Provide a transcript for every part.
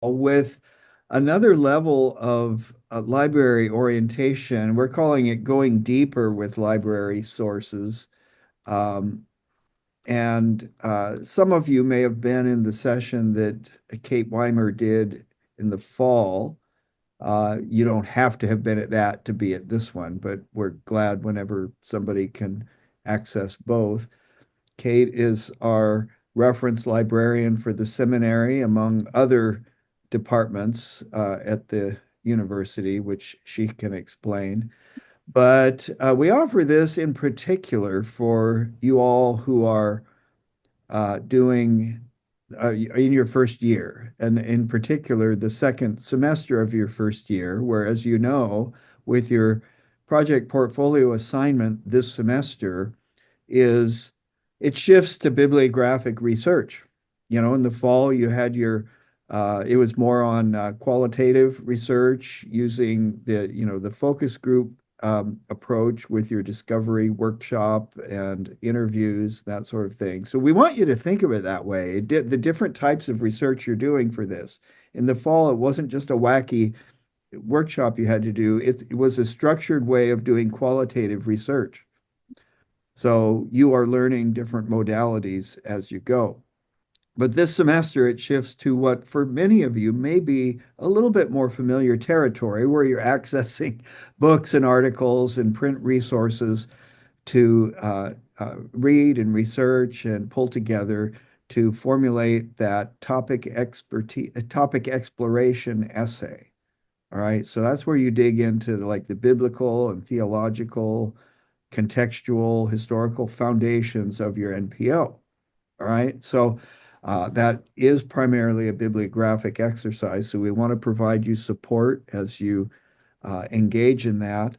with another level of library orientation. We're calling it going deeper with library sources. Um, and some of you may have been in the session that Kate Weimer did in the fall. You don't have to have been at that to be at this one, but we're glad whenever somebody can access both. Kate is our reference librarian for the seminary, among other departments at the university, which she can explain. But we offer this in particular for you all who are doing in your first year, and in particular, the second semester of your first year, where, as you know, with your project portfolio assignment this semester, is it shifts to bibliographic research. You know, in the fall, you had it was more on qualitative research using the focus group approach with your discovery workshop and interviews, that sort of thing. So we want you to think of it that way. The different types of research you're doing for this. In the fall, it wasn't just a wacky workshop you had to do. It was a structured way of doing qualitative research. So you are learning different modalities as you go. But this semester, it shifts to what for many of you may be a little bit more familiar territory, where you're accessing books and articles and print resources to read and research and pull together to formulate that topic exploration essay. All right, so that's where you dig into like the biblical and theological, contextual, historical foundations of your NPO. All right. So that is primarily a bibliographic exercise. So we want to provide you support as you engage in that.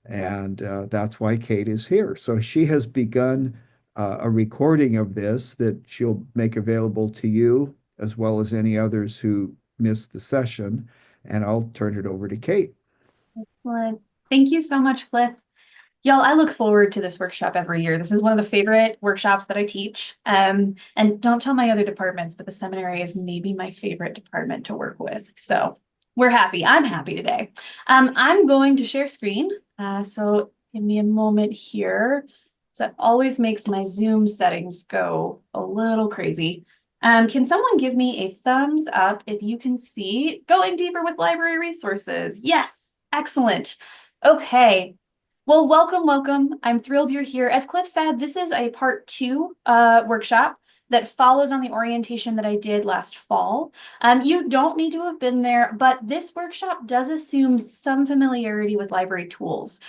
And that's why Kate is here. So she has begun a recording of this that she'll make available to you as well as any others who missed the session. And I'll turn it over to Kate. Excellent. Thank you so much, Cliff. Y'all, I look forward to this workshop every year. This is one of the favorite workshops that I teach. And don't tell my other departments, but the seminary is maybe my favorite department to work with. So we're happy. I'm happy today. I'm going to share screen. So give me a moment here. So that always makes my Zoom settings go a little crazy. Can someone give me a thumbs up if you can see going deeper with library resources? Yes, excellent. Okay. Well, welcome, welcome. I'm thrilled you're here. As Cliff said, this is a part 2 workshop that follows on the orientation that I did last fall. You don't need to have been there, but this workshop does assume some familiarity with library tools.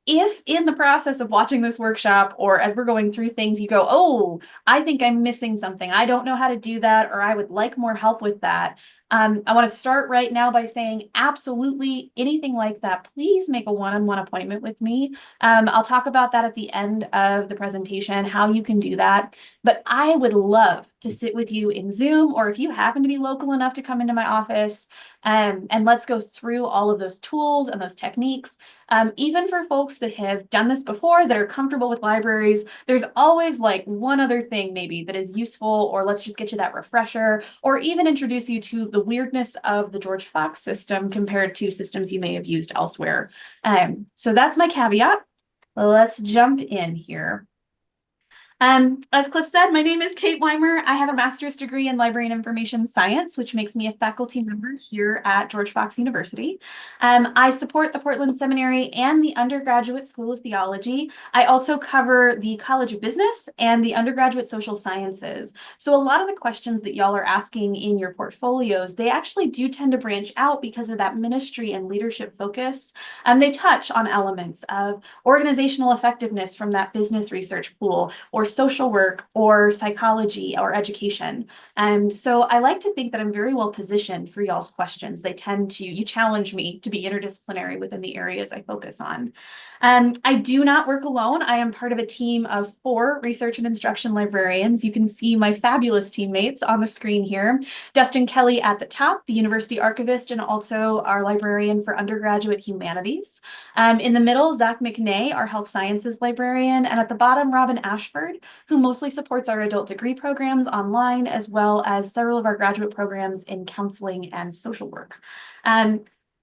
If in the process of watching this workshop or as we're going through things, you go, oh, I think I'm missing something, I don't know how to do that, or I would like more help with that. I want to start right now by saying absolutely anything like that, please make a one-on-one appointment with me. I'll talk about that at the end of the presentation, how you can do that. But I would love to sit with you in Zoom, or if you happen to be local enough to come into my office, and let's go through all of those tools and those techniques. Even for folks that have done this before, that are comfortable with libraries, there's always like one other thing maybe that is useful, or let's just get you that refresher, or even introduce you to the weirdness of the George Fox system compared to systems you may have used elsewhere. So that's my caveat. Let's jump in here. As Cliff said, my name is Kate Weimer. I have a master's degree in library and information science, which makes me a faculty member here at George Fox University. I support the Portland Seminary and the Undergraduate School of Theology. I also cover the College of Business and the Undergraduate Social Sciences. So a lot of the questions that y'all are asking in your portfolios, they actually do tend to branch out because of that ministry and leadership focus. They touch on elements of organizational effectiveness from that business research pool, or social work, or psychology, or education. And so I like to think that I'm very well positioned for y'all's questions. You challenge me to be interdisciplinary within the areas I focus on. I do not work alone. I am part of a team of 4 research and instruction librarians. You can see my fabulous teammates on the screen here. Dustin Kelly at the top, the university archivist, and also our librarian for undergraduate humanities. In the middle, Zach McNay, our health sciences librarian, and at the bottom, Robin Ashford, who mostly supports our adult degree programs online, as well as several of our graduate programs in counseling and social work.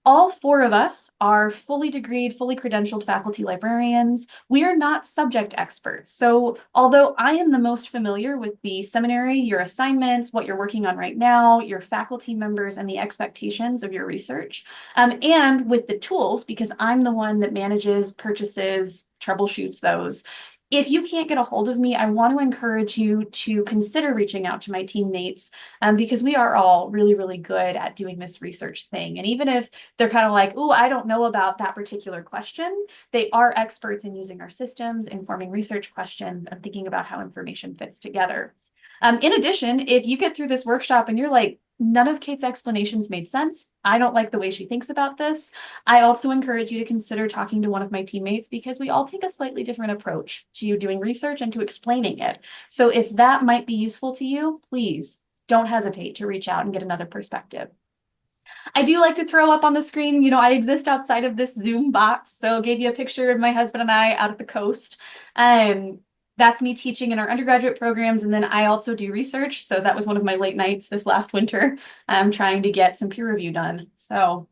All four of us are fully degreed, fully credentialed faculty librarians. We are not subject experts. So although I am the most familiar with the seminary, your assignments, what you're working on right now, your faculty members, and the expectations of your research, and with the tools, because I'm the one that manages, purchases, troubleshoots those. If you can't get a hold of me, I want to encourage you to consider reaching out to my teammates, because we are all really, really good at doing this research thing. And even if they're kind of like, oh, I don't know about that particular question, they are experts in using our systems, informing research questions, and thinking about how information fits together. In addition, if you get through this workshop and you're like, none of Kate's explanations made sense, I don't like the way she thinks about this, I also encourage you to consider talking to one of my teammates, because we all take a slightly different approach to doing research and to explaining it. So if that might be useful to you, please don't hesitate to reach out and get another perspective. I do like to throw up on the screen, I exist outside of this Zoom box. So I gave you a picture of my husband and I out at the coast. That's me teaching in our undergraduate programs. And then I also do research. So that was one of my late nights this last winter, trying to get some peer review done. So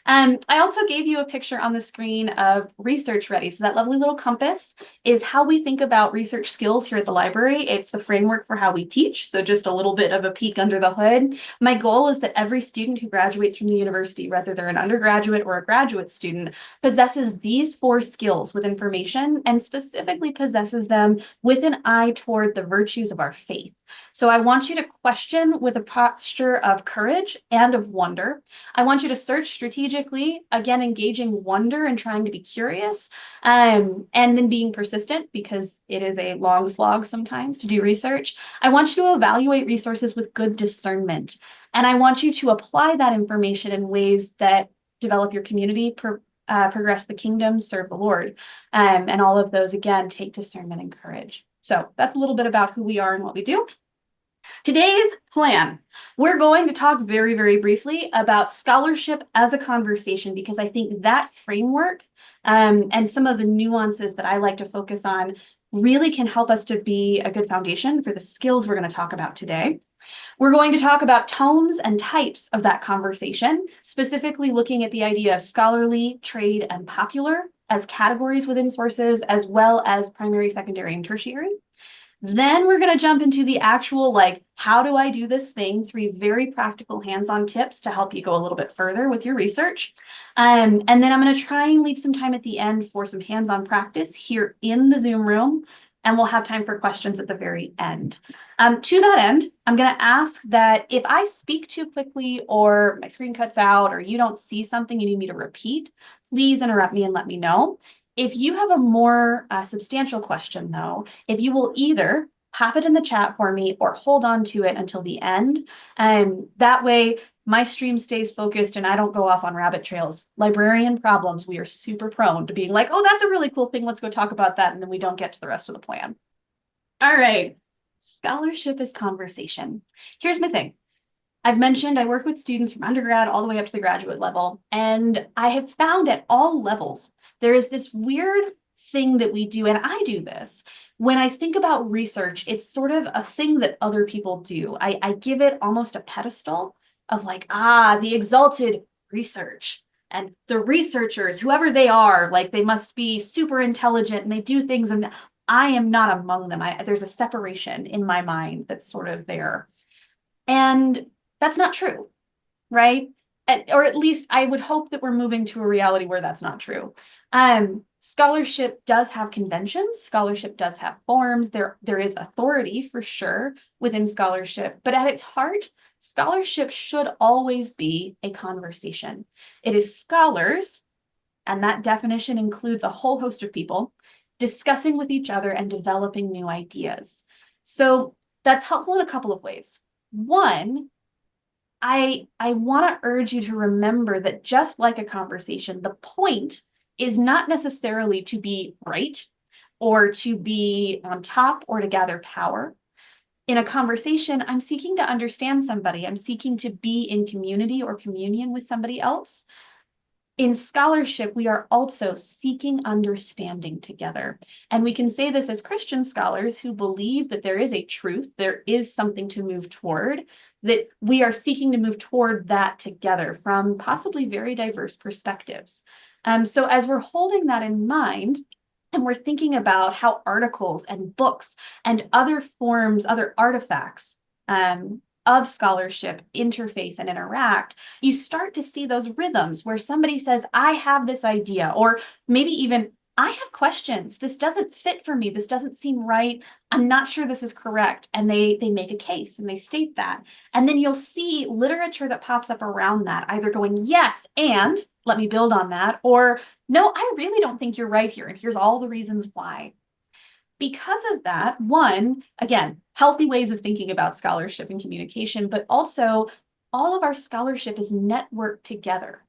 I also gave you a picture on the screen of Research Ready. So that lovely little compass is how we think about research skills here at the library. It's the framework for how we teach. So just a little bit of a peek under the hood. My goal is that every student who graduates from the university, whether they're an undergraduate or a graduate student, possesses these 4 skills with information, and specifically possesses them with an eye toward the virtues of our faith. So I want you to question with a posture of courage and of wonder. I want you to search strategically, again, engaging wonder and trying to be curious, and then being persistent, because it is a long slog sometimes to do research. I want you to evaluate resources with good discernment. And I want you to apply that information in ways that develop your community, progress the kingdom, serve the Lord. And all of those, again, take discernment and courage. So that's a little bit about who we are and what we do. Today's plan, we're going to talk very, very briefly about scholarship as a conversation, because I think that framework and some of the nuances that I like to focus on really can help us to be a good foundation for the skills we're going to talk about today. We're going to talk about tones and types of that conversation, specifically looking at the idea of scholarly, trade, and popular as categories within sources, as well as primary, secondary, and tertiary. Then we're going to jump into the actual, how do I do this thing? 3 very practical hands-on tips to help you go a little bit further with your research. And then I'm going to try and leave some time at the end for some hands-on practice here in the Zoom room. And we'll have time for questions at the very end. To that end, I'm going to ask that if I speak too quickly, or my screen cuts out, or you don't see something you need me to repeat, please interrupt me and let me know. If you have a more substantial question, though, if you will either pop it in the chat for me or hold on to it until the end, that way my stream stays focused and I don't go off on rabbit trails. Librarian problems, we are super prone to being like, oh, that's a really cool thing, let's go talk about that, and then we don't get to the rest of the plan. All right, scholarship is conversation. Here's my thing. I've mentioned I work with students from undergrad all the way up to the graduate level, and I have found at all levels, there is this weird thing that we do, and I do this. When I think about research, it's sort of a thing that other people do. I give it almost a pedestal of the exalted research. And the researchers, whoever they are, they must be super intelligent and they do things, and I am not among them. There's a separation in my mind that's sort of there. And that's not true, right? Or at least I would hope that we're moving to a reality where that's not true. Scholarship does have conventions. Scholarship does have forms. There is authority for sure within scholarship, but at its heart, scholarship should always be a conversation. It is scholars, and that definition includes a whole host of people, discussing with each other and developing new ideas. So that's helpful in a couple of ways. One, I want to urge you to remember that just like a conversation, the point is not necessarily to be right or to be on top or to gather power. In a conversation, I'm seeking to understand somebody. I'm seeking to be in community or communion with somebody else. in scholarship, we are also seeking understanding together. And we can say this as Christian scholars who believe that there is a truth, there is something to move toward, that we are seeking to move toward that together from possibly very diverse perspectives. So as we're holding that in mind, and we're thinking about how articles and books and other forms, other artifacts of scholarship interface and interact, you start to see those rhythms where somebody says, I have this idea, or maybe even, I have questions. This doesn't fit for me. This doesn't seem right. I'm not sure this is correct. And they make a case and they state that. And then you'll see literature that pops up around that, either going, yes, and let me build on that, or no, I really don't think you're right here. And here's all the reasons why. Because of that, one, again, healthy ways of thinking about scholarship and communication, but also all of our scholarship is networked together,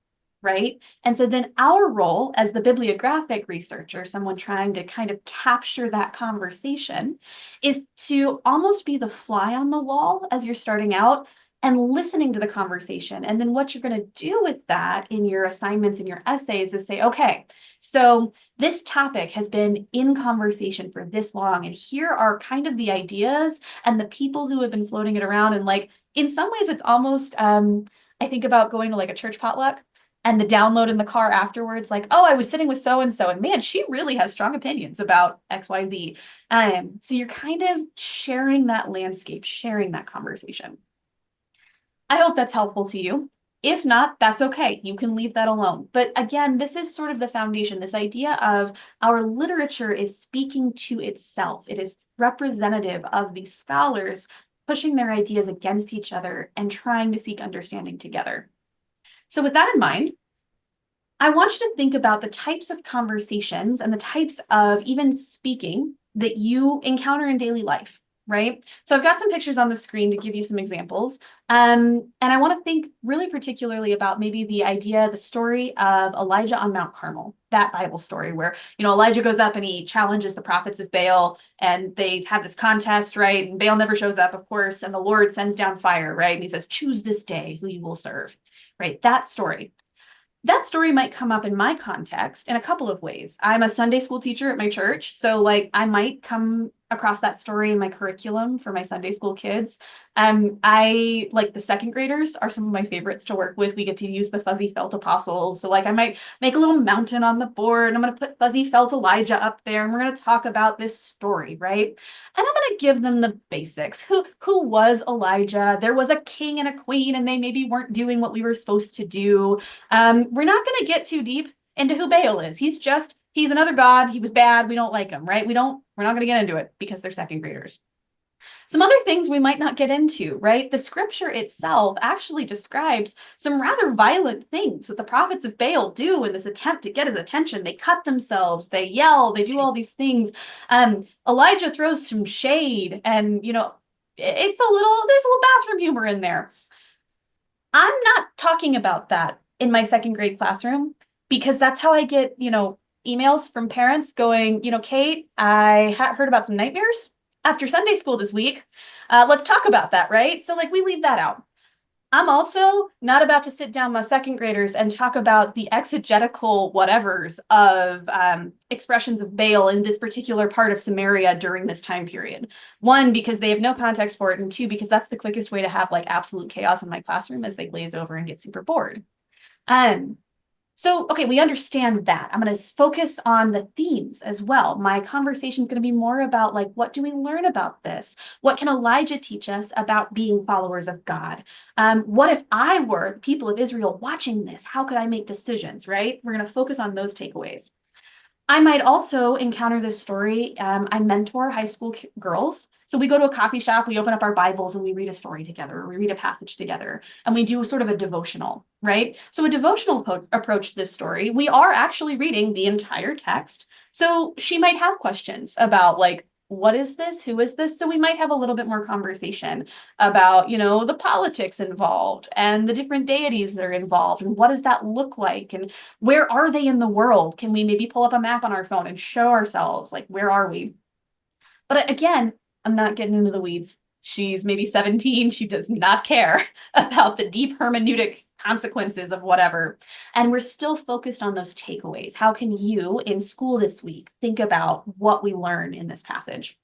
right? And so then our role as the bibliographic researcher, someone trying to kind of capture that conversation, is to almost be the fly on the wall as you're starting out and listening to the conversation. And then what you're going to do with that in your assignments and your essays is say, okay, so this topic has been in conversation for this long, and here are kind of the ideas and the people who have been floating it around. And like, in some ways, it's almost, I think about going to like a church potluck and the download in the car afterwards, like, oh, I was sitting with so-and-so, and man, she really has strong opinions about XYZ. So you're kind of sharing that landscape, sharing that conversation. I hope that's helpful to you. If not, that's okay. You can leave that alone. But again, this is sort of the foundation, this idea of our literature is speaking to itself. It is representative of the scholars pushing their ideas against each other and trying to seek understanding together. So with that in mind, I want you to think about the types of conversations and the types of even speaking that you encounter in daily life, right? So I've got some pictures on the screen to give you some examples. And I want to think really particularly about maybe the idea, the story of Elijah on Mount Carmel, that Bible story where, Elijah goes up and he challenges the prophets of Baal and they have this contest, right? And Baal never shows up, of course, and the Lord sends down fire, right? And he says, choose this day who you will serve, right? That story. That story might come up in my context in a couple of ways. I'm a Sunday school teacher at my church, so like I might come across that story in my curriculum for my Sunday school kids. I like the second graders are some of my favorites to work with. We get to use the fuzzy felt apostles. So like I might make a little mountain on the board and I'm going to put fuzzy felt Elijah up there and we're going to talk about this story, right? And I'm going to give them the basics. Who was Elijah? There was a king and a queen and they maybe weren't doing what we were supposed to do. We're not going to get too deep into who Baal is. He's another god. He was bad. We don't like him, right? We're not going to get into it because they're second graders. Some other things we might not get into, right? The scripture itself actually describes some rather violent things that the prophets of Baal do in this attempt to get his attention. They cut themselves, they yell, they do all these things. Elijah throws some shade and, there's a little bathroom humor in there. I'm not talking about that in my second grade classroom because that's how I get, emails from parents going, Kate, I heard about some nightmares after Sunday school this week. Let's talk about that, right? So like we leave that out. I'm also not about to sit down with second graders and talk about the exegetical whatevers of expressions of Baal in this particular part of Samaria during this time period. One, because they have no context for it, and two, because that's the quickest way to have like absolute chaos in my classroom as they glaze over and get super bored. So, okay, we understand that. I'm going to focus on the themes as well. My conversation is going to be more about like, what do we learn about this? What can Elijah teach us about being followers of God? What if I were people of Israel watching this? How could I make decisions, right? We're going to focus on those takeaways. I might also encounter this story. I mentor high school girls. So we go to a coffee shop, we open up our Bibles and we read a story together, or we read a passage together, and we do sort of a devotional, right? So a devotional approach to this story, we are actually reading the entire text. So she might have questions about like, what is this? Who is this? So we might have a little bit more conversation about, the politics involved and the different deities that are involved and what does that look like and where are they in the world? Can we maybe pull up a map on our phone and show ourselves like, where are we? But again, I'm not getting into the weeds. She's maybe 17. She does not care about the deep hermeneutic consequences of whatever. And we're still focused on those takeaways. How can you in school this week think about what we learn in this passage?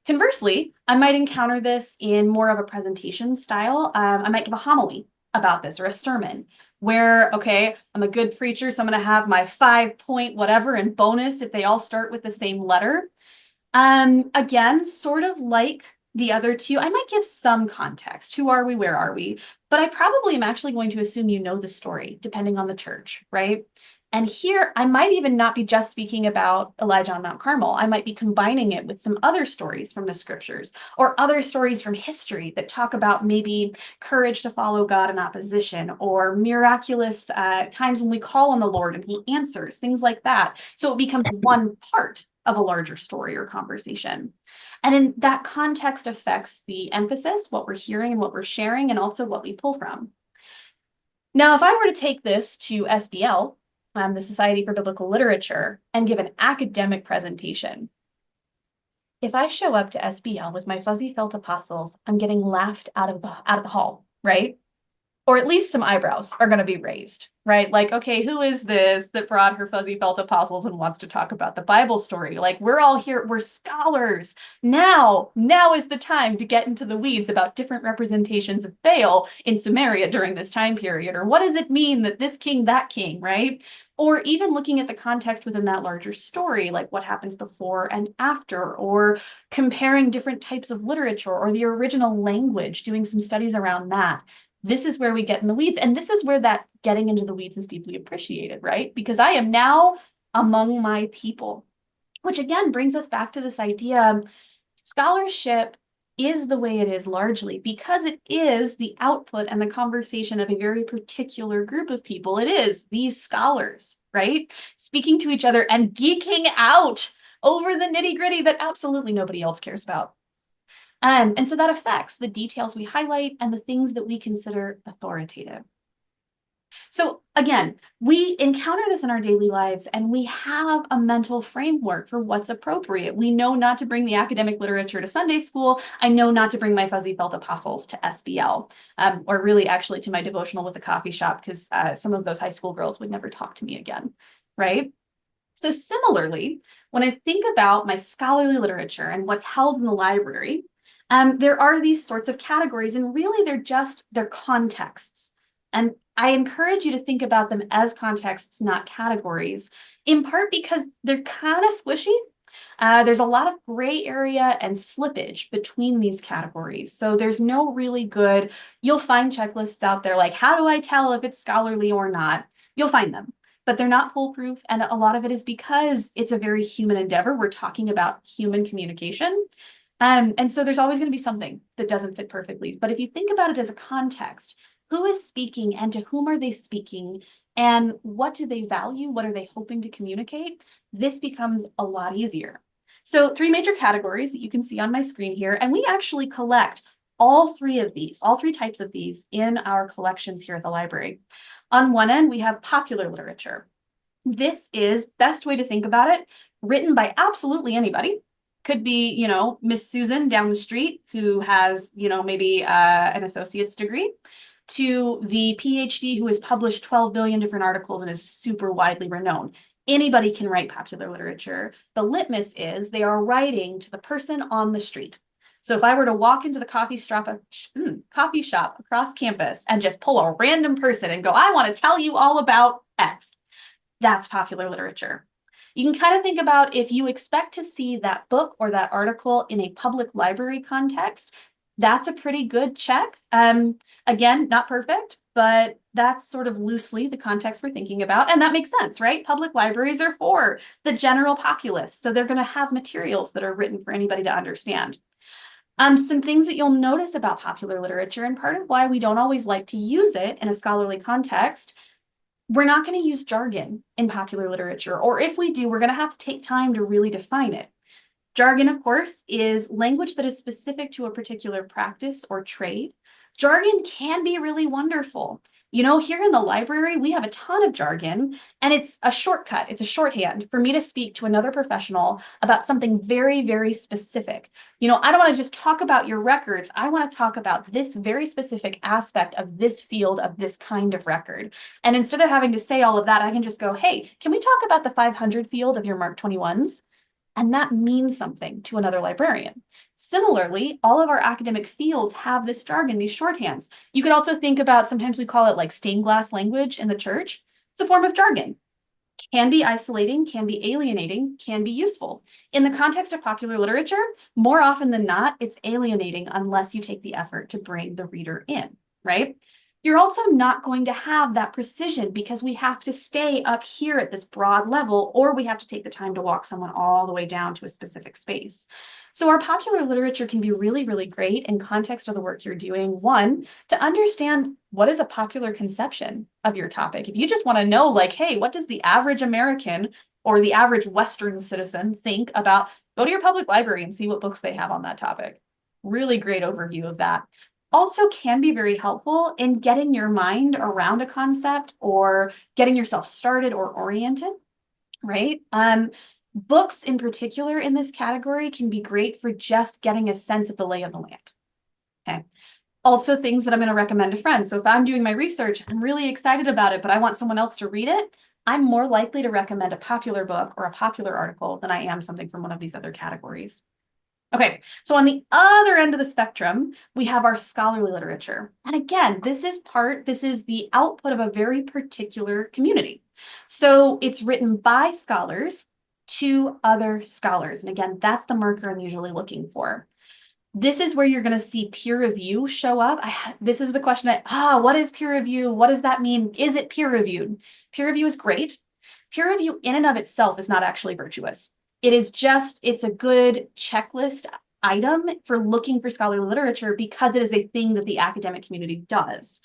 Conversely, I might encounter this in more of a presentation style. I might give a homily about this or a sermon where, okay, I'm a good preacher, so I'm going to have my 5-point whatever and bonus if they all start with the same letter. Again, sort of like the other two, I might give some context. Who are we? Where are we? But I probably am actually going to assume you know the story, depending on the church, right? And here, I might even not be just speaking about Elijah on Mount Carmel. I might be combining it with some other stories from the scriptures or other stories from history that talk about maybe courage to follow God in opposition or miraculous times when we call on the Lord and he answers, things like that. So it becomes one part of a larger story or conversation. And in that context affects the emphasis, what we're hearing and what we're sharing, and also what we pull from. Now, if I were to take this to SBL, the Society for Biblical Literature, and give an academic presentation, if I show up to SBL with my fuzzy felt apostles, I'm getting laughed out of the hall, right? Or at least some eyebrows are going to be raised, right? Like, okay, who is this that brought her fuzzy felt apostles and wants to talk about the Bible story? Like, we're all here, we're scholars. Now is the time to get into the weeds about different representations of Baal in Samaria during this time period, or what does it mean that this king, that king, right? Or even looking at the context within that larger story, like what happens before and after, or comparing different types of literature or the original language, doing some studies around that. This is where we get in the weeds. And this is where that getting into the weeds is deeply appreciated, right? Because I am now among my people, which again brings us back to this idea scholarship is the way it is largely because it is the output and the conversation of a very particular group of people. It is these scholars, right? Speaking to each other and geeking out over the nitty gritty that absolutely nobody else cares about. And so that affects the details we highlight and the things that we consider authoritative. So again, we encounter this in our daily lives and we have a mental framework for what's appropriate. We know not to bring the academic literature to Sunday school. I know not to bring my fuzzy felt apostles to SBL, or really actually to my devotional with the coffee shop because some of those high school girls would never talk to me again, right? So similarly, when I think about my scholarly literature and what's held in the library, there are these sorts of categories, and really they're contexts. And I encourage you to think about them as contexts, not categories, in part because they're kind of squishy. There's a lot of gray area and slippage between these categories. So there's no really good, you'll find checklists out there like, how do I tell if it's scholarly or not? You'll find them, but they're not foolproof. And a lot of it is because it's a very human endeavor. We're talking about human communication. And so there's always going to be something that doesn't fit perfectly. But if you think about it as a context, who is speaking and to whom are they speaking? And what do they value? What are they hoping to communicate? This becomes a lot easier. So 3 major categories that you can see on my screen here. And we actually collect all 3 of these, all 3 types of these in our collections here at the library. On one end, we have popular literature. This is best way to think about it, written by absolutely anybody. Could be, you know, Miss Susan down the street who has, you know, maybe an associate's degree, to the PhD who has published 12 billion different articles and is super widely renowned. Anybody can write popular literature. The litmus is they are writing to the person on the street. So if I were to walk into the coffee shop across campus and just pull a random person and go, I want to tell you all about X, that's popular literature. You can kind of think about if you expect to see that book or that article in a public library context, that's a pretty good check. Again, not perfect, but that's sort of loosely the context we're thinking about. And that makes sense, right? Public libraries are for the general populace. So they're going to have materials that are written for anybody to understand. Some things that you'll notice about popular literature, and part of why we don't always like to use it in a scholarly context, we're not going to use jargon in popular literature, or if we do, we're going to have to take time to really define it. Jargon, of course, is language that is specific to a particular practice or trade. Jargon can be really wonderful. You know, here in the library, we have a ton of jargon, and it's a shortcut, it's a shorthand for me to speak to another professional about something very, very specific. You know, I don't want to just talk about your records. I want to talk about this very specific aspect of this field of this kind of record. And instead of having to say all of that, I can just go, hey, can we talk about the 500 field of your Mark 21s? And that means something to another librarian. Similarly, all of our academic fields have this jargon, these shorthands. You could also think about, sometimes we call it like stained glass language in the church. It's a form of jargon. Can be isolating, can be alienating, can be useful. In the context of popular literature, more often than not, it's alienating unless you take the effort to bring the reader in, right? You're also not going to have that precision because we have to stay up here at this broad level, or we have to take the time to walk someone all the way down to a specific space. So our popular literature can be really, really great in context of the work you're doing. One, to understand what is a popular conception of your topic. If you just want to know, like, hey, what does the average American or the average Western citizen think about, go to your public library and see what books they have on that topic. Really great overview of that. Also can be very helpful in getting your mind around a concept or getting yourself started or oriented, right? Books in particular in this category can be great for just getting a sense of the lay of the land. Okay. Also things that I'm going to recommend to friends. So if I'm doing my research, I'm really excited about it, but I want someone else to read it, I'm more likely to recommend a popular book or a popular article than I am something from one of these other categories. Okay, so on the other end of the spectrum, we have our scholarly literature. And again, this is the output of a very particular community. So it's written by scholars to other scholars. And again, that's the marker I'm usually looking for. This is where you're going to see peer review show up. This is the question what is peer review? What does that mean? Is it peer reviewed? Peer review is great. Peer review in and of itself is not actually virtuous. It's a good checklist item for looking for scholarly literature because it is a thing that the academic community does.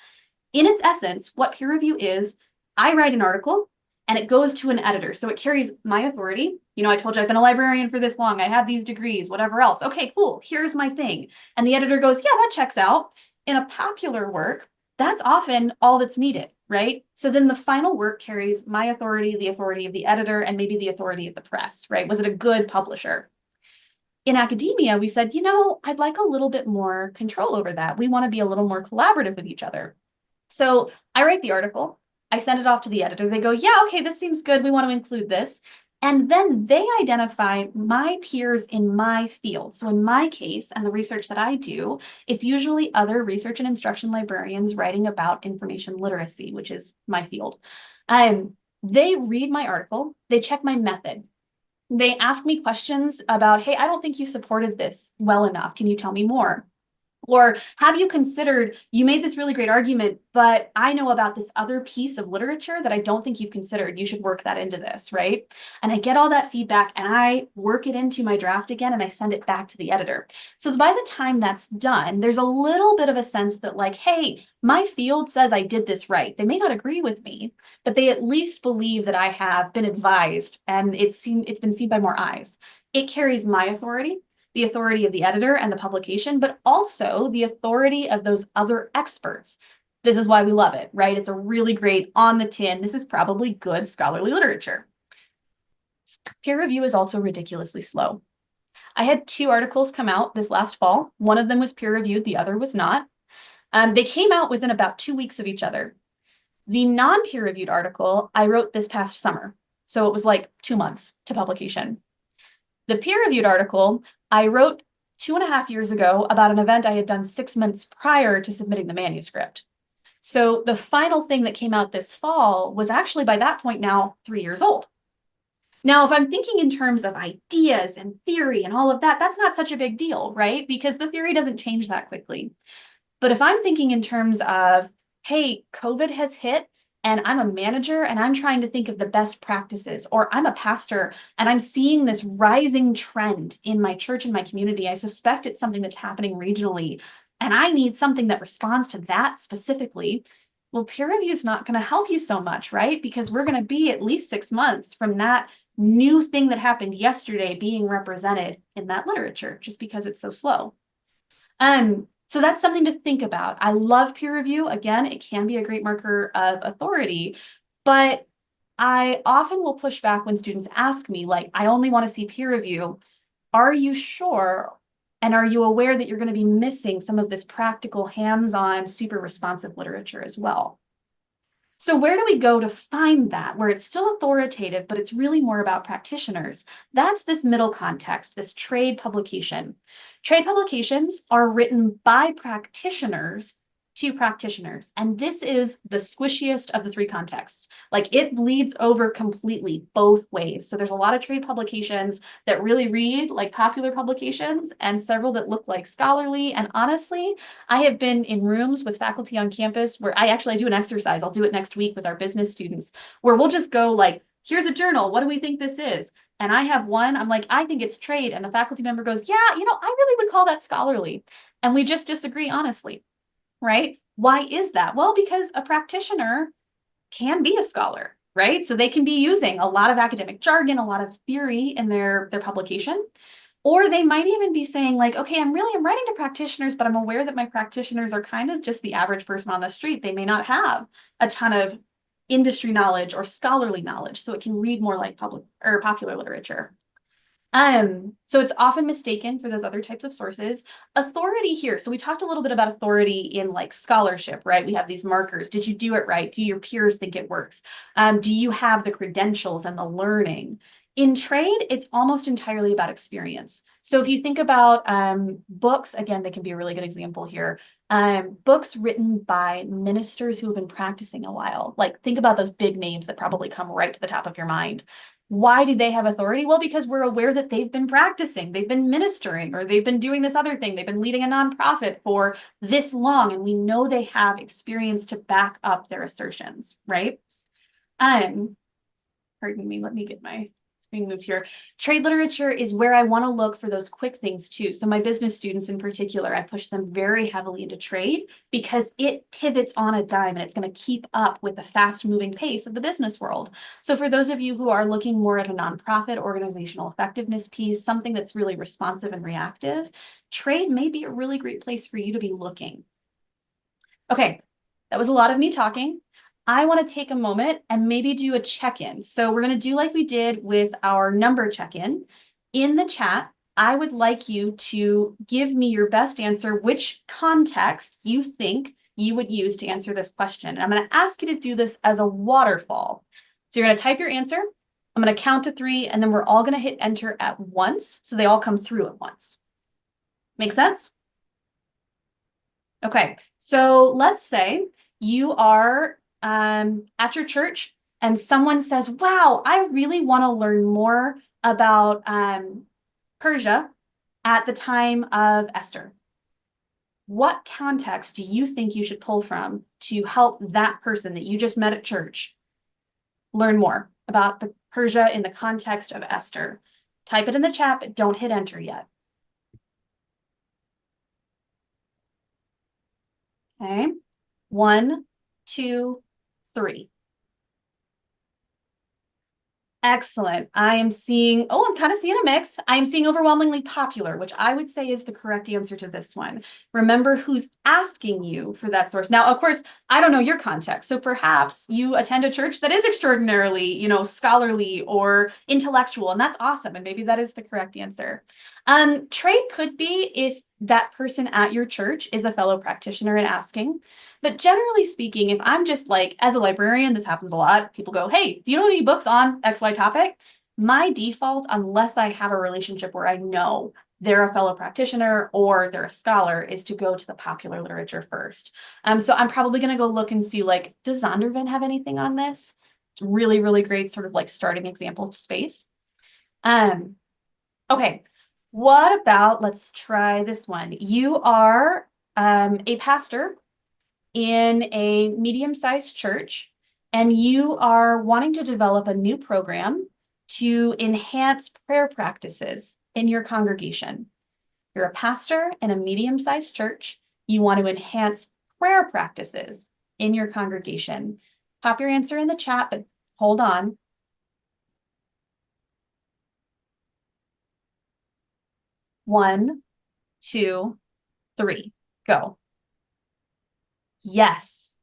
In its essence, what peer review is, I write an article and it goes to an editor. So it carries my authority. You know, I told you I've been a librarian for this long. I have these degrees, whatever else. Okay, cool. Here's my thing. And the editor goes, yeah, that checks out. In a popular work, that's often all that's needed, right? So then the final work carries my authority, the authority of the editor, and maybe the authority of the press, right? Was it a good publisher? In academia, we said, you know, I'd like a little bit more control over that. We want to be a little more collaborative with each other. So I write the article, I send it off to the editor. They go, yeah, okay, this seems good. We want to include this. And then they identify my peers in my field. So in my case, and the research that I do, it's usually other research and instruction librarians writing about information literacy, which is my field. They read my article, they check my method. They ask me questions about, hey, I don't think you supported this well enough. Can you tell me more? Or have you considered, you made this really great argument, but I know about this other piece of literature that I don't think you've considered. You should work that into this, right? And I get all that feedback and I work it into my draft again and I send it back to the editor. So by the time that's done, there's a little bit of a sense that like, hey, my field says I did this right. They may not agree with me, but they at least believe that I have been advised and it's been seen by more eyes. It carries my authority, the authority of the editor and the publication, but also the authority of those other experts. This is why we love it, right? It's a really great on the tin. This is probably good scholarly literature. Peer review is also ridiculously slow. I had 2 articles come out this last fall. One of them was peer reviewed, the other was not. They came out within about 2 weeks of each other. The non-peer reviewed article I wrote this past summer. So it was like 2 months to publication. The peer-reviewed article I wrote 2.5 years ago about an event I had done 6 months prior to submitting the manuscript. So the final thing that came out this fall was actually by that point now 3 years old. Now, if I'm thinking in terms of ideas and theory and all of that, that's not such a big deal, right? Because the theory doesn't change that quickly. But if I'm thinking in terms of, hey, COVID has hit and I'm a manager and I'm trying to think of the best practices, or I'm a pastor and I'm seeing this rising trend in my church and my community, I suspect it's something that's happening regionally, and I need something that responds to that specifically. Well, peer review is not going to help you so much, right? Because we're going to be at least 6 months from that new thing that happened yesterday being represented in that literature just because it's so slow. So that's something to think about. I love peer review. Again, it can be a great marker of authority, but I often will push back when students ask me, like, I only want to see peer review. Are you sure? And are you aware that you're going to be missing some of this practical, hands-on, super responsive literature as well? So where do we go to find that, where it's still authoritative, but it's really more about practitioners? That's this middle context, this trade publication. Trade publications are written by practitioners to practitioners, and this is the squishiest of the three contexts. Like, it bleeds over completely both ways. So there's a lot of trade publications that really read like popular publications and several that look like scholarly. And honestly, I have been in rooms with faculty on campus where I do an exercise. I'll do it next week with our business students, where we'll just go like, here's a journal. What do we think this is? And I have one, I'm like, I think it's trade. And the faculty member goes, yeah, I really would call that scholarly. And we just disagree honestly, right? Why is that? Well, because a practitioner can be a scholar, right? So they can be using a lot of academic jargon, a lot of theory in their publication. Or they might even be saying like, okay, I'm writing to practitioners, but I'm aware that my practitioners are kind of just the average person on the street. They may not have a ton of industry knowledge or scholarly knowledge, so it can read more like public or popular literature. So it's often mistaken for those other types of sources. Authority here. So we talked a little bit about authority in like scholarship, right? We have these markers. Did you do it right? Do your peers think it works? Do you have the credentials and the learning? In trade, it's almost entirely about experience. So if you think about books, again, they can be a really good example here. Books written by ministers who have been practicing a while. Like, think about those big names that probably come right to the top of your mind. Why do they have authority? Well, because we're aware that they've been practicing, they've been ministering, or they've been doing this other thing. They've been leading a nonprofit for this long, and we know they have experience to back up their assertions, right? Pardon me, let me get my screen moved here. Trade literature is where I want to look for those quick things too. So my business students in particular, I push them very heavily into trade because it pivots on a dime and it's going to keep up with the fast moving pace of the business world. So for those of you who are looking more at a nonprofit organizational effectiveness piece, something that's really responsive and reactive, trade may be a really great place for you to be looking. Okay, that was a lot of me talking. I want to take a moment and maybe do a check-in. So we're going to do like we did with our number check-in. In the chat, I would like you to give me your best answer, which context you think you would use to answer this question. And I'm going to ask you to do this as a waterfall. So you're going to type your answer. I'm going to count to 3, and then we're all going to hit enter at once, so they all come through at once. Make sense? Okay, so let's say you are at your church and someone says, wow, I really want to learn more about Persia at the time of Esther. What context do you think you should pull from to help that person that you just met at church learn more about the Persia in the context of Esther? Type it in the chat, but don't hit enter yet. Okay, 1, 2, 3. Excellent. I'm kind of seeing a mix. I am seeing overwhelmingly popular, which I would say is the correct answer to this one. Remember who's asking you for that source. Now, of course, I don't know your context. So perhaps you attend a church that is extraordinarily, scholarly or intellectual, and that's awesome. And maybe that is the correct answer. Trade could be if that person at your church is a fellow practitioner and asking. But generally speaking, if I'm just like, as a librarian, this happens a lot. People go, hey, do you know any books on XY topic? My default, unless I have a relationship where I know they're a fellow practitioner or they're a scholar, is to go to the popular literature first. So I'm probably going to go look and see, like, does Zondervan have anything on this? Really, really great sort of like starting example space. Okay, what about, let's try this one. You are a pastor in a medium-sized church, and you are wanting to develop a new program to enhance prayer practices in your congregation. You're a pastor in a medium-sized church. You want to enhance prayer practices in your congregation. Pop your answer in the chat, but hold on. 1, 2, 3, go. Yes.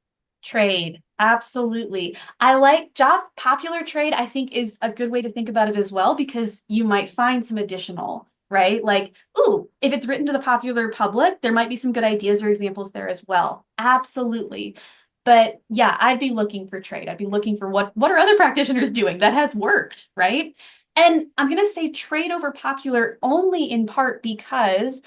Trade. Absolutely. I like job popular trade, I think is a good way to think about it as well, because you might find some additional, right? Like, ooh, if it's written to the popular public, there might be some good ideas or examples there as well. Absolutely. But yeah, I'd be looking for trade. I'd be looking for what are other practitioners doing that has worked, right? And I'm going to say trade over popular only in part because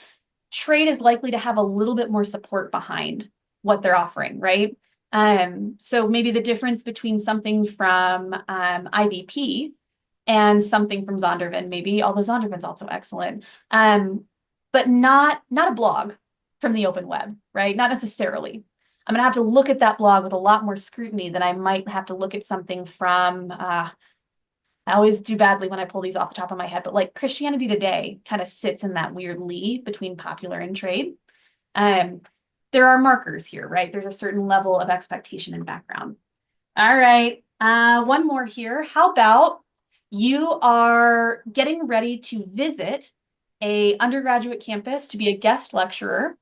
trade is likely to have a little bit more support behind what they're offering, right? So maybe the difference between something from IBP and something from Zondervan, maybe, although Zondervan's also excellent, but not a blog from the open web, right? Not necessarily. I'm going to have to look at that blog with a lot more scrutiny than I might have to look at something from I always do badly when I pull these off the top of my head, but like Christianity Today kind of sits in that weird lee between popular and trade. Um, there are markers here, right? There's a certain level of expectation and background. All right, one more here. How about you are getting ready to visit a undergraduate campus to be a guest lecturer,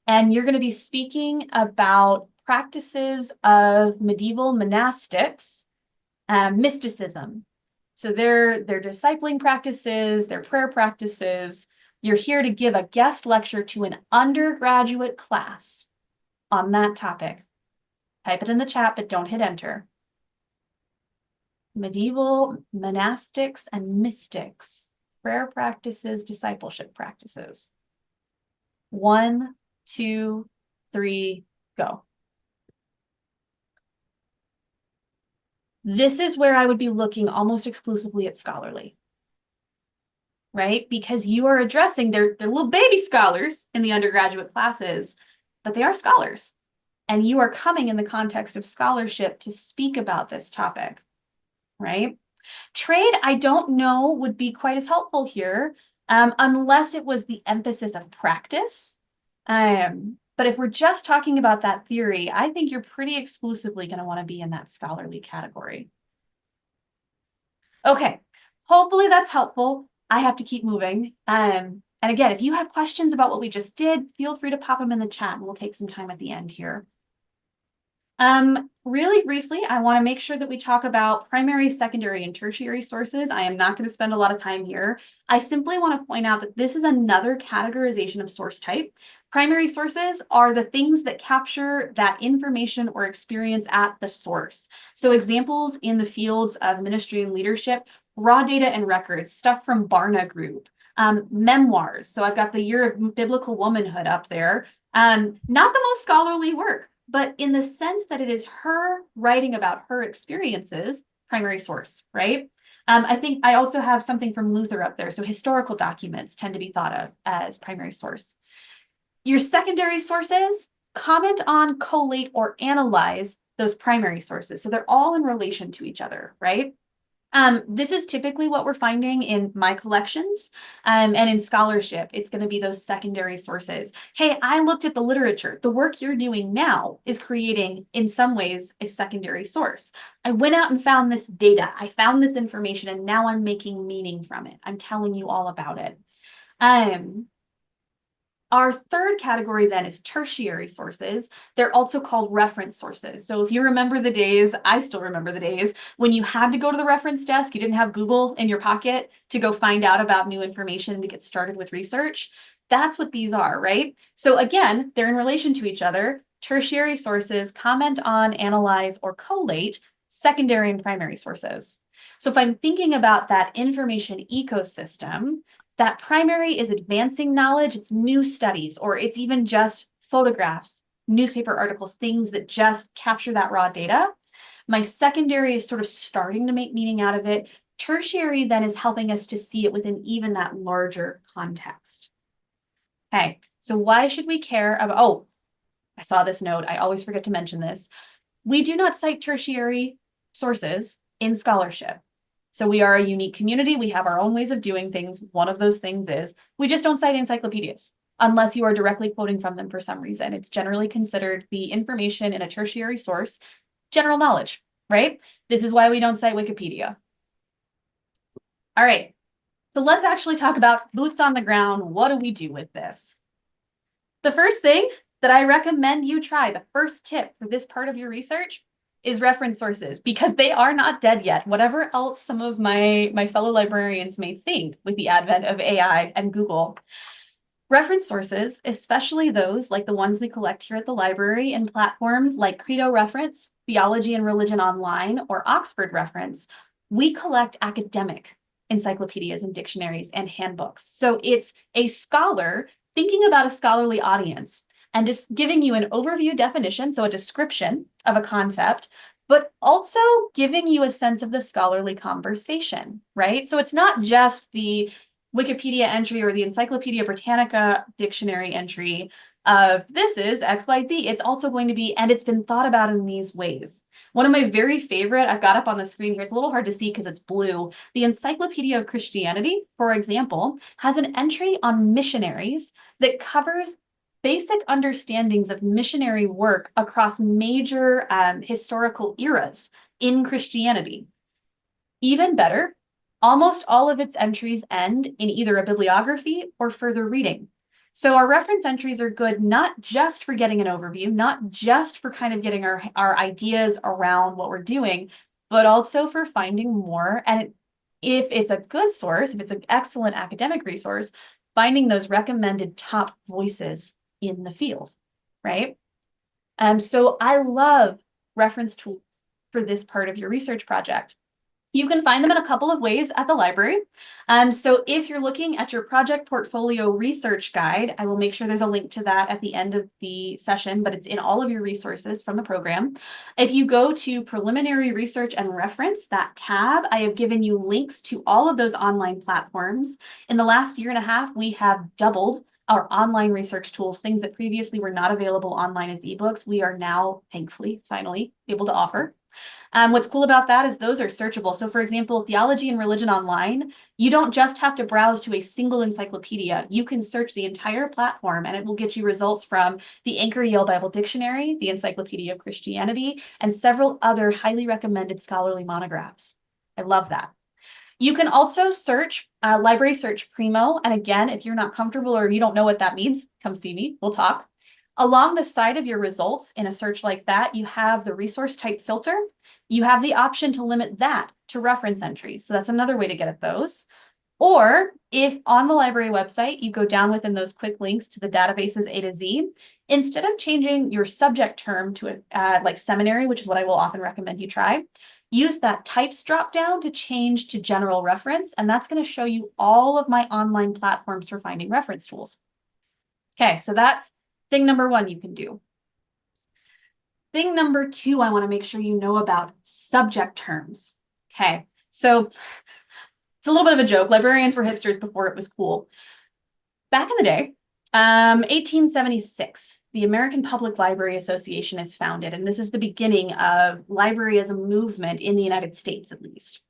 and you're going to be speaking about practices of medieval monastics, mysticism. So their discipling practices, their prayer practices. You're here to give a guest lecture to an undergraduate class on that topic. Type it in the chat, but don't hit enter. Medieval monastics and mystics, prayer practices, discipleship practices. 1, 2, 3, go. This is where I would be looking almost exclusively at scholarly, right? Because you are addressing they're little baby scholars in the undergraduate classes, but they are scholars. And you are coming in the context of scholarship to speak about this topic, right? Trade, I don't know, would be quite as helpful here, unless it was the emphasis of practice. But if we're just talking about that theory, I think you're pretty exclusively going to want to be in that scholarly category. Okay, hopefully that's helpful. I have to keep moving. And again, if you have questions about what we just did, feel free to pop them in the chat and we'll take some time at the end here. Really briefly, I want to make sure that we talk about primary, secondary, and tertiary sources. I am not going to spend a lot of time here. I simply want to point out that this is another categorization of source type. Primary sources are the things that capture that information or experience at the source. So examples in the fields of ministry and leadership, raw data and records, stuff from Barna Group, memoirs. So I've got the Year of Biblical Womanhood up there. Not the most scholarly work, but in the sense that it is her writing about her experiences, primary source, right? I think I also have something from Luther up there. So historical documents tend to be thought of as primary source. Your secondary sources comment on, collate, or analyze those primary sources. So they're all in relation to each other, right? This is typically what we're finding in my collections, and in scholarship. It's going to be those secondary sources. Hey, I looked at the literature. The work you're doing now is creating, in some ways, a secondary source. I went out and found this data. I found this information, and now I'm making meaning from it. I'm telling you all about it. Our third category then is tertiary sources. They're also called reference sources. So if you remember the days, I still remember the days, when you had to go to the reference desk, you didn't have Google in your pocket to go find out about new information to get started with research. That's what these are, right? So again, they're in relation to each other. Tertiary sources comment on, analyze, or collate secondary and primary sources. So if I'm thinking about that information ecosystem, that primary is advancing knowledge, it's new studies, or it's even just photographs, newspaper articles, things that just capture that raw data. My secondary is sort of starting to make meaning out of it. Tertiary then is helping us to see it within even that larger context. Okay, so why should we care about, oh, I saw this note, I always forget to mention this. We do not cite tertiary sources in scholarship. So we are a unique community. We have our own ways of doing things. One of those things is we just don't cite encyclopedias unless you are directly quoting from them for some reason. It's generally considered the information in a tertiary source, general knowledge, right? This is why we don't cite Wikipedia. All right. So let's actually talk about boots on the ground. What do we do with this? The first thing that I recommend you try, the first tip for this part of your research, is reference sources, because they are not dead yet. Whatever else some of my fellow librarians may think with the advent of AI and Google, reference sources, especially those like the ones we collect here at the library and platforms like Credo Reference, Theology and Religion Online, or Oxford Reference, we collect academic encyclopedias and dictionaries and handbooks. So it's a scholar thinking about a scholarly audience and just giving you an overview definition, so a description of a concept, but also giving you a sense of the scholarly conversation, right? So it's not just the Wikipedia entry or the Encyclopedia Britannica dictionary entry of this is XYZ. It's also going to be, and it's been thought about in these ways. One of my very favorite, I've got up on the screen here, it's a little hard to see because it's blue. The Encyclopedia of Christianity, for example, has an entry on missionaries that covers basic understandings of missionary work across major historical eras in Christianity. Even better, almost all of its entries end in either a bibliography or further reading. So our reference entries are good not just for getting an overview, not just for kind of getting our ideas around what we're doing, but also for finding more. And if it's a good source, if it's an excellent academic resource, finding those recommended top voices in the field, right? So I love reference tools for this part of your research project. You can find them in a couple of ways at the library. So if you're looking at your project portfolio research guide, I will make sure there's a link to that at the end of the session, but it's in all of your resources from the program. If you go to preliminary research and reference, that tab, I have given you links to all of those online platforms. In the last year and a half, we have doubled our online research tools, things that previously were not available online as ebooks. We are now, thankfully, finally able to offer. What's cool about that is those are searchable. So for example, Theology and Religion Online, you don't just have to browse to a single encyclopedia. You can search the entire platform and it will get you results from the Anchor Yale Bible Dictionary, the Encyclopedia of Christianity, and several other highly recommended scholarly monographs. I love that. You can also search Library Search Primo. And again, if you're not comfortable or you don't know what that means, come see me, we'll talk. Along the side of your results in a search like that, you have the resource type filter. You have the option to limit that to reference entries. So that's another way to get at those. Or if on the library website, you go down within those quick links to the databases A to Z, instead of changing your subject term to like seminary, which is what I will often recommend you try, use that types dropdown to change to general reference. And that's going to show you all of my online platforms for finding reference tools. Okay, so that's thing number one you can do. Thing number two, I want to make sure you know about subject terms. Okay, so it's a little bit of a joke. Librarians were hipsters before it was cool. Back in the day, 1876, the American Public Library Association is founded, and this is the beginning of library as a movement in the United States, at least.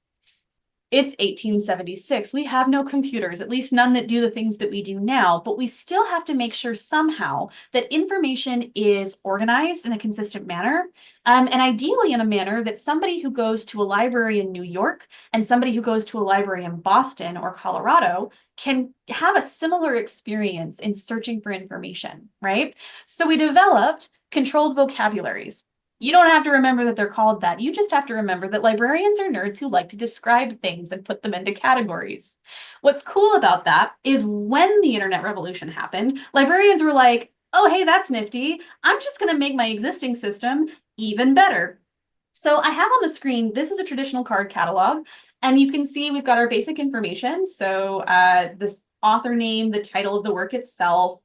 It's 1876. We have no computers, at least none that do the things that we do now, but we still have to make sure somehow that information is organized in a consistent manner, and ideally in a manner that somebody who goes to a library in New York and somebody who goes to a library in Boston or Colorado can have a similar experience in searching for information, right? So we developed controlled vocabularies. You don't have to remember that they're called that. You just have to remember that librarians are nerds who like to describe things and put them into categories. What's cool about that is when the internet revolution happened, librarians were like, oh, hey, that's nifty. I'm just going to make my existing system even better. So I have on the screen, this is a traditional card catalog, and you can see we've got our basic information. So this author name, the title of the work itself.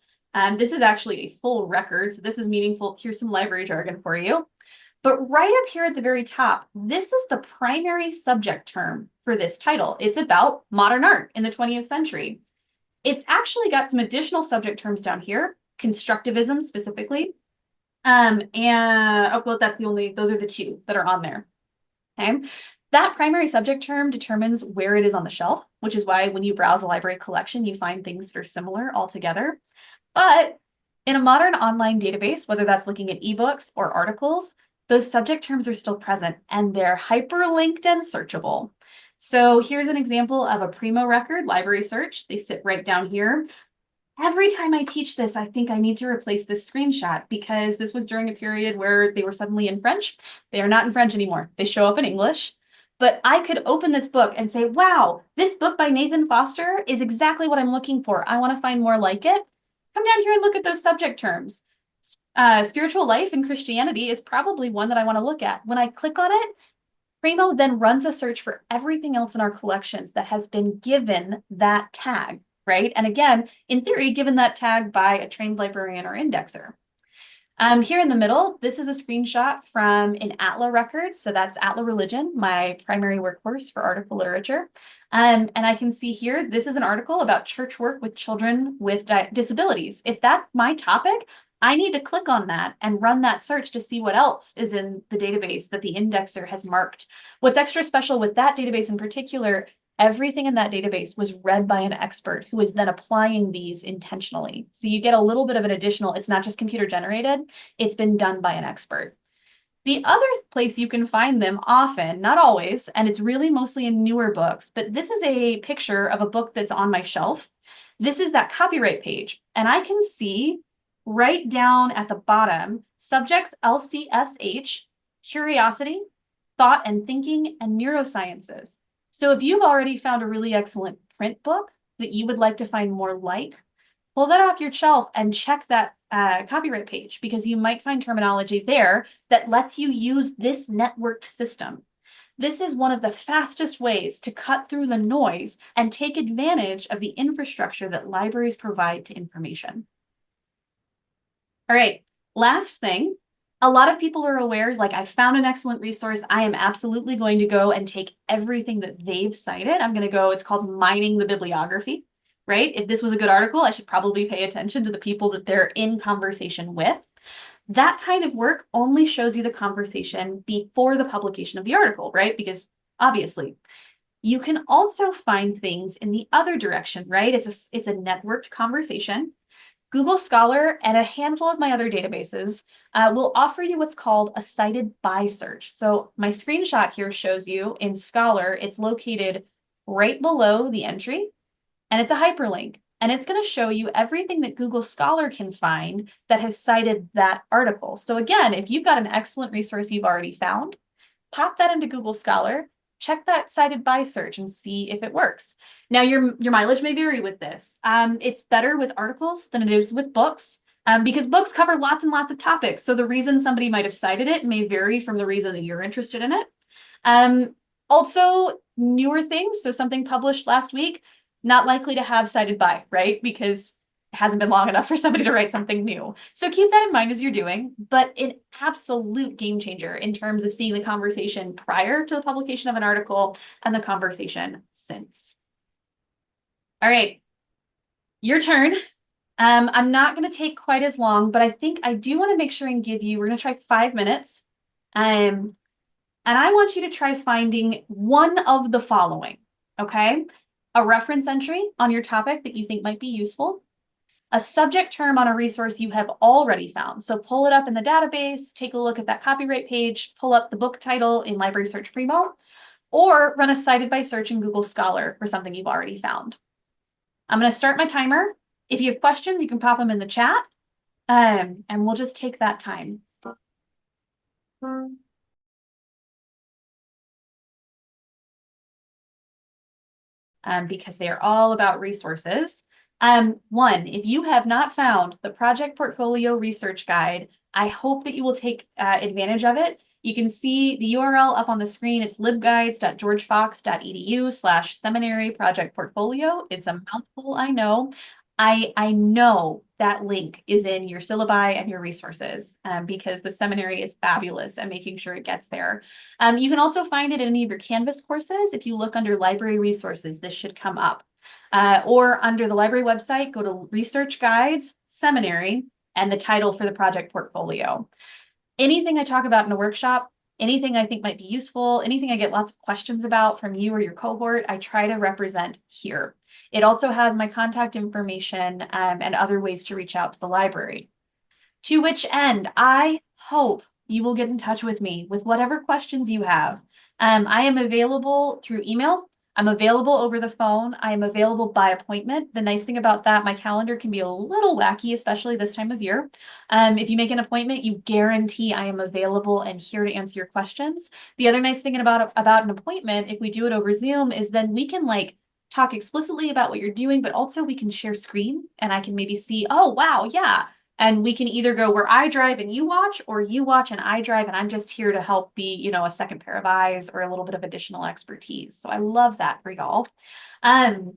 This is actually a full record, so this is meaningful. Here's some library jargon for you. But right up here at the very top, this is the primary subject term for this title. It's about modern art in the 20th century. It's actually got some additional subject terms down here, constructivism specifically. And oh, well, that's the only, those are the two that are on there. Okay. That primary subject term determines where it is on the shelf, which is why when you browse a library collection, you find things that are similar altogether. But in a modern online database, whether that's looking at ebooks or articles, those subject terms are still present and they're hyperlinked and searchable. So here's an example of a Primo record, library search. They sit right down here. Every time I teach this, I think I need to replace this screenshot because this was during a period where they were suddenly in French. They are not in French anymore. They show up in English. But I could open this book and say, wow, this book by Nathan Foster is exactly what I'm looking for. I want to find more like it. Come down here and look at those subject terms. Spiritual life and Christianity is probably one that I want to look at. When I click on it, Primo then runs a search for everything else in our collections that has been given that tag, right? And again, in theory, given that tag by a trained librarian or indexer. Here in the middle, this is a screenshot from an ATLA record. So that's ATLA Religion, my primary workhorse for article literature. And I can see here, this is an article about church work with children with disabilities. If that's my topic, I need to click on that and run that search to see what else is in the database that the indexer has marked. What's extra special with that database in particular, everything in that database was read by an expert who is then applying these intentionally. So you get a little bit of an additional, it's not just computer generated, it's been done by an expert. The other place you can find them often, not always, and it's really mostly in newer books, but this is a picture of a book that's on my shelf. This is that copyright page, and I can see right down at the bottom, subjects LCSH, curiosity, thought and thinking, and neurosciences. So if you've already found a really excellent print book that you would like to find more like, pull that off your shelf and check that copyright page because you might find terminology there that lets you use this networked system. This is one of the fastest ways to cut through the noise and take advantage of the infrastructure that libraries provide to information. All right, last thing. A lot of people are aware, like I found an excellent resource. I am absolutely going to go and take everything that they've cited. I'm going to go, it's called mining the bibliography, right? If this was a good article, I should probably pay attention to the people that they're in conversation with. That kind of work only shows you the conversation before the publication of the article, right? Because obviously, you can also find things in the other direction, right? It's a networked conversation. Google Scholar and a handful of my other databases will offer you what's called a cited by search. So my screenshot here shows you in Scholar, it's located right below the entry, and it's a hyperlink. And it's going to show you everything that Google Scholar can find that has cited that article. So again, if you've got an excellent resource you've already found, pop that into Google Scholar, check that cited by search and see if it works. Now, your mileage may vary with this. It's better with articles than it is with books because books cover lots and lots of topics. So the reason somebody might have cited it may vary from the reason that you're interested in it. Also, newer things, so something published last week, not likely to have cited by, right? Because it hasn't been long enough for somebody to write something new. So keep that in mind as you're doing, but an absolute game changer in terms of seeing the conversation prior to the publication of an article and the conversation since. All right, your turn. I'm not going to take quite as long, but I think I do want to make sure and give you, we're going to try 5 minutes. And I want you to try finding one of the following, okay? A reference entry on your topic that you think might be useful, a subject term on a resource you have already found. So pull it up in the database, take a look at that copyright page, pull up the book title in Library Search Primo, or run a cited by search in Google Scholar for something you've already found. I'm going to start my timer. If you have questions, you can pop them in the chat, and we'll just take that time. Because they are all about resources. One, if you have not found the Project Portfolio Research Guide, I hope that you will take advantage of it. You can see the URL up on the screen. It's libguides.georgefox.edu/seminary project portfolio. It's a mouthful, I know. I know that link is in your syllabi and your resources because the seminary is fabulous at making sure it gets there. You can also find it in any of your Canvas courses. If you look under library resources, this should come up. Or under the library website, go to Research Guides, Seminary, and the title for the project portfolio. Anything I talk about in a workshop, anything I think might be useful, anything I get lots of questions about from you or your cohort, I try to represent here. It also has my contact information and other ways to reach out to the library. To which end, I hope you will get in touch with me with whatever questions you have. I am available through email. I'm available over the phone. I am available by appointment. The nice thing about that, my calendar can be a little wacky, especially this time of year. If you make an appointment, you guarantee I am available and here to answer your questions. The other nice thing about an appointment, if we do it over Zoom, is then we can like talk explicitly about what you're doing, but also we can share screen and I can maybe see, oh, wow, yeah. And we can either go where I drive and you watch, or you watch and I drive, and I'm just here to help be, a second pair of eyes or a little bit of additional expertise. So I love that for y'all. Um,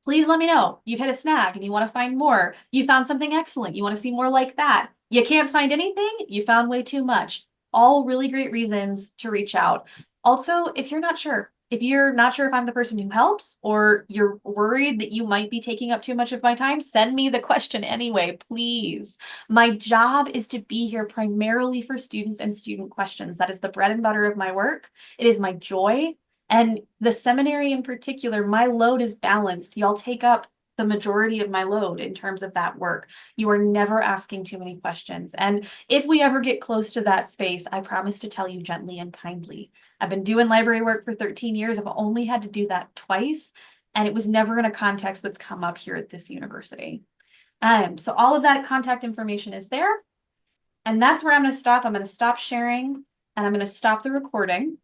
Please let me know. You've hit a snag and you want to find more. You found something excellent. You want to see more like that. You can't find anything. You found way too much. All really great reasons to reach out. Also, if you're not sure if I'm the person who helps or you're worried that you might be taking up too much of my time, send me the question anyway, please. My job is to be here primarily for students and student questions. That is the bread and butter of my work. It is my joy. And the seminary in particular, my load is balanced. Y'all take up the majority of my load in terms of that work. You are never asking too many questions. And if we ever get close to that space, I promise to tell you gently and kindly. I've been doing library work for 13 years. I've only had to do that twice, and it was never in a context that's come up here at this university. So all of that contact information is there. And that's where I'm going to stop. I'm going to stop sharing and I'm going to stop the recording.